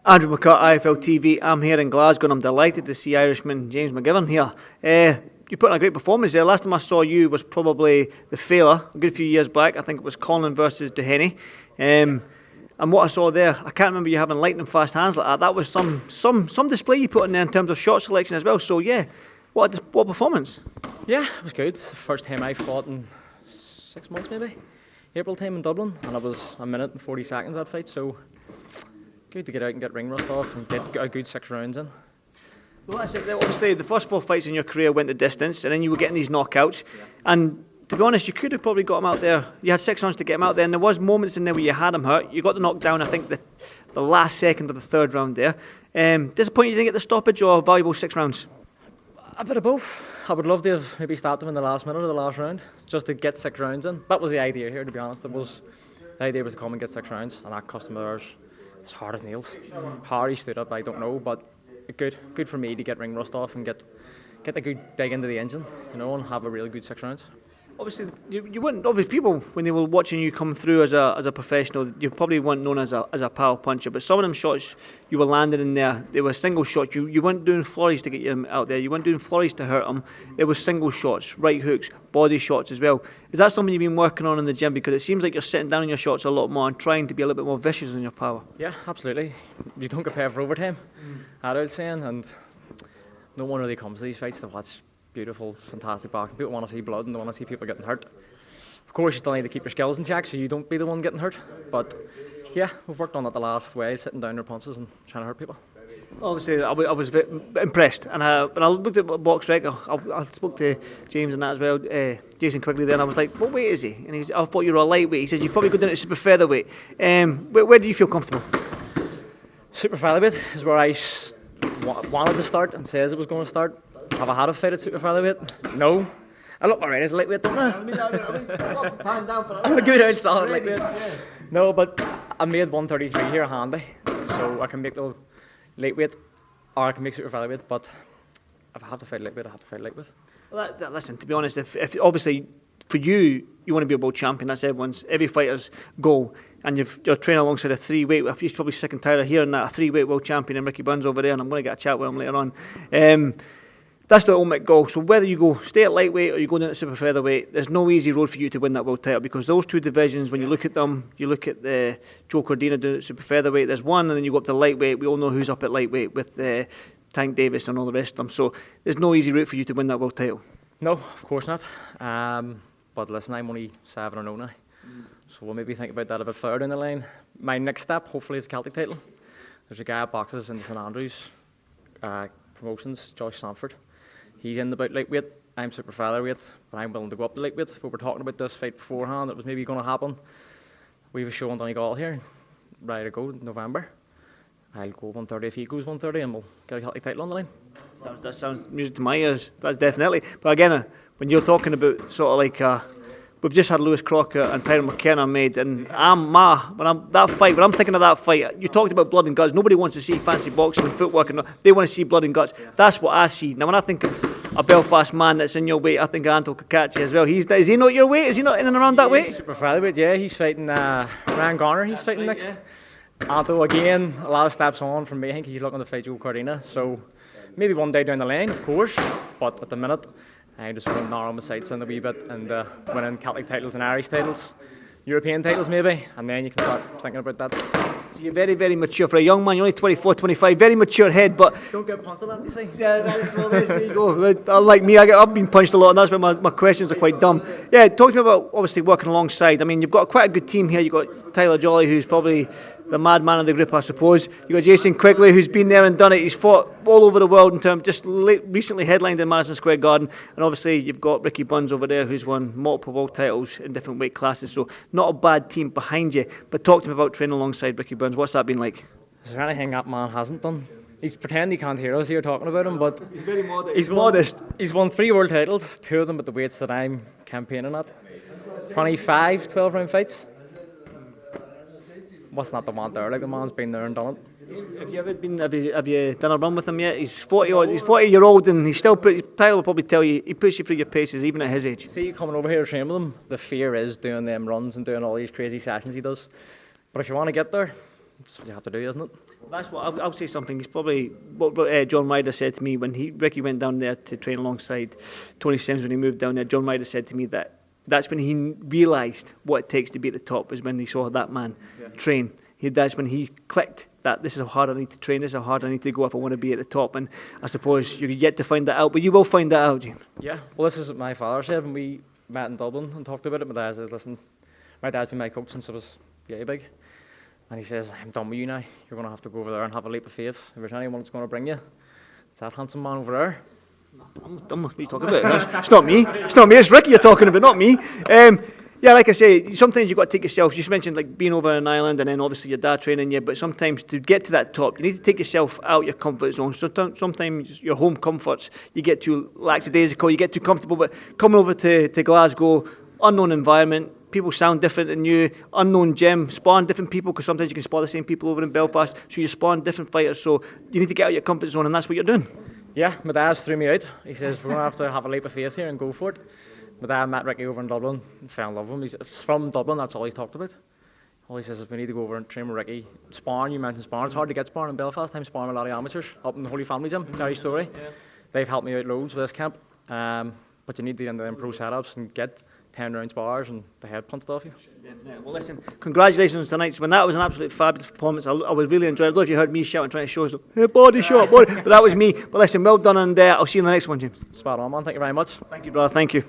Andrew McCART, IFL TV. I'm here in Glasgow and I'm delighted to see Irishman James McGIVERN here. You put in a great performance there. Last time I saw you was probably the Failure, a good few years back. I think it was Conlon versus Duhaney. And what I saw there, I can't remember you having lightning fast hands like that. That was some display you put in there in terms of shot selection as well. So yeah, what performance? Yeah, it was good. It's the first time I fought in 6 months maybe. April time in Dublin, and it was 1 minute and 40 seconds that fight, so good to get out and get ring rust off and get a good 6 rounds in. Well, that's it. Obviously, the first 4 fights in your career went the distance, and then you were getting these knockouts. Yeah. And to be honest, you could have probably got him out there. You had 6 rounds to get him out there, and there was moments in there where you had him hurt. You got the knockdown, I think, the last second of the 3rd round there. Disappointed you didn't get the stoppage or a valuable 6 rounds? A bit of both. I would love to have maybe stopped him in the last minute of the last round, just to get 6 rounds in. That was the idea here, to be honest. The idea was to come and get 6 rounds, and that cost him as hard as nails. How he stood up, I don't know, but good for me to get ring rust off and get a good dig into the engine, and have a really good 6 rounds. Obviously, you wouldn't. Obviously, people when they were watching you come through as a professional, you probably weren't known as a power puncher. But some of them shots you were landing in there, they were single shots. You weren't doing flurries to get him out there. You weren't doing flurries to hurt him. It was single shots, right hooks, body shots as well. Is that something you've been working on in the gym? Because it seems like you're sitting down in your shots a lot more and trying to be a little bit more vicious in your power. Yeah, absolutely. You don't get paid for overtime, adult saying, and no one really comes to these fights to watch beautiful, fantastic boxing. People want to see blood and they want to see people getting hurt. Of course, you still need to keep your skills in check so you don't be the one getting hurt. But yeah, we've worked on it the last while, sitting down their punches and trying to hurt people. Obviously, I was a bit impressed, and when I looked at Box Rec, I spoke to James and that as well, Jason Quigley there, and I was like, what weight is he? And I thought you were a lightweight. He said, you probably go down to super featherweight. Where do you feel comfortable? Super featherweight is where I wanted to start and says it was going to start. Have I had a fight at super featherweight? No. I look alright as lightweight, don't I? I'm a good old solid lightweight. No, but I made 133 here handy, so I can make the lightweight, or I can make super featherweight. But if I have to fight lightweight, I have to fight lightweight. Well, listen, to be honest, if obviously for you want to be a world champion. That's every fighter's goal. And you're training alongside a 3-weight. He's probably sick and tired of hearing that, a 3-weight world champion and Ricky Burns over there, and I'm going to get a chat with him later on. That's the ultimate goal. So whether you stay at lightweight or you go down to super featherweight, there's no easy road for you to win that world title, because those 2 divisions, when you look at them, you look at Joe Cordina doing it at super featherweight, there's one, and then you go up to lightweight. We all know who's up at lightweight with Tank Davis and all the rest of them. So there's no easy route for you to win that world title. No, of course not. But listen, I'm only 7 or 0 now. So we'll maybe think about that a bit further down the line. My next step, hopefully, is a Celtic title. There's a guy that boxes in St Andrews promotions, Josh Sanford. He's in about lightweight. I'm super featherweight, but I'm willing to go up to lightweight. But we're talking about this fight beforehand. It was maybe going to happen. We have a show in Donegal here, ready to go in November. I'll go 130 if he goes 130, and we'll get a Celtic title on the line. That sounds music to my ears. That's definitely. But again, when you're talking about sort of like, we've just had Lewis Crocker and Tyrone McKenna made, and when I'm thinking of that fight, you talked about blood and guts. Nobody wants to see fancy boxing and footwork, and they want to see blood and guts. That's what I see. Now, when I think of a Belfast man that's in your weight, I think of Anto Kakachi as well. Is he not your weight? Is he not in and around that weight? Super featherweight, yeah. He's fighting Ryan Garner. He's fighting next. Yeah. Anto, again, a lot of steps on from me. I think he's looking to fight Joe Cordina. So maybe one day down the line, of course. But at the minute, I just want to narrow my sights in a wee bit and winning Celtic titles and Irish titles, European titles maybe, and then you can start thinking about that. So you're very, very mature for a young man. You're only 24, 25, very mature head, but don't get punched a lot, you see. Yeah, there you go. Like me, I've been punched a lot, and that's why my questions are quite dumb. Yeah, talk to me about obviously working alongside. I mean, you've got quite a good team here. You've got Tyler Jolly, who's probably the madman of the group, I suppose. You've got Jason Quigley, who's been there and done it. He's fought all over the world in terms, just recently headlined in Madison Square Garden. And obviously, you've got Ricky Burns over there, who's won multiple world titles in different weight classes. So, not a bad team behind you. But talk to me about training alongside Ricky Burns. What's that been like? Is there anything that man hasn't done? He's pretending he can't hear us here talking about him, but he's very modest. He's modest. He's won 3 world titles, 2 of them at the weights that I'm campaigning at. 25 12-round fights. What's not the want there? Like, the man's been there and done it. Have you ever been? Have you done a run with him yet? He's 40. He's 40-year-old, and he still. Tyler will probably tell you he puts you through your paces even at his age. See you coming over here to train with him. The fear is doing them runs and doing all these crazy sessions he does. But if you want to get there, that's what you have to do, isn't it? That's what I'll say something. It's probably what John Ryder said to me when Ricky went down there to train alongside Tony Sims when he moved down there. John Ryder said to me that's when he realised what it takes to be at the top, is when he saw that man train. That's when he clicked that this is how hard I need to train, this is how hard I need to go if I want to be at the top. And I suppose you're yet to find that out, but you will find that out, James. Yeah, well, this is what my father said when we met in Dublin and talked about it. My dad says, listen, my dad's been my coach since I was big. And he says, I'm done with you now. You're going to have to go over there and have a leap of faith. If there's anyone that's going to bring you, it's that handsome man over there. I'm what are you talking about? It's not me. It's not me. It's Ricky you're talking about, not me. Yeah, like I say, sometimes you've got to take yourself. You just mentioned like being over in Ireland and then obviously your dad training you, but sometimes to get to that top, you need to take yourself out your comfort zone. Sometimes your home comforts, you get too lackadaisical, you get too comfortable, but coming over to Glasgow, unknown environment, people sound different than you, unknown gym, spawn different people, because sometimes you can spar the same people over in Belfast, so you spawn different fighters, so you need to get out of your comfort zone, and that's what you're doing. Yeah, my dad's threw me out. He says, we're going to have a leap of faith here and go for it. My dad met Ricky over in Dublin and fell in love with him. He's from Dublin, that's all he's talked about. All he says is we need to go over and train with Ricky. Sparring, you mentioned sparring. It's hard to get sparring in Belfast. I'm sparring with a lot of amateurs up in the Holy Family Gym, Terry Story. Yeah. They've helped me out loads with this camp. But you need to get into them pro setups and get 10 round bars and the head punched off you. Yeah. Well, listen, congratulations tonight. When that was an absolute fabulous performance. I was really enjoying it. I don't know if you heard me shouting, trying to show us, hey, body shot, body. But that was me. But listen, well done, and I'll see you in the next one, James. Spot on, man. Thank you very much. Thank you, brother. Thank you.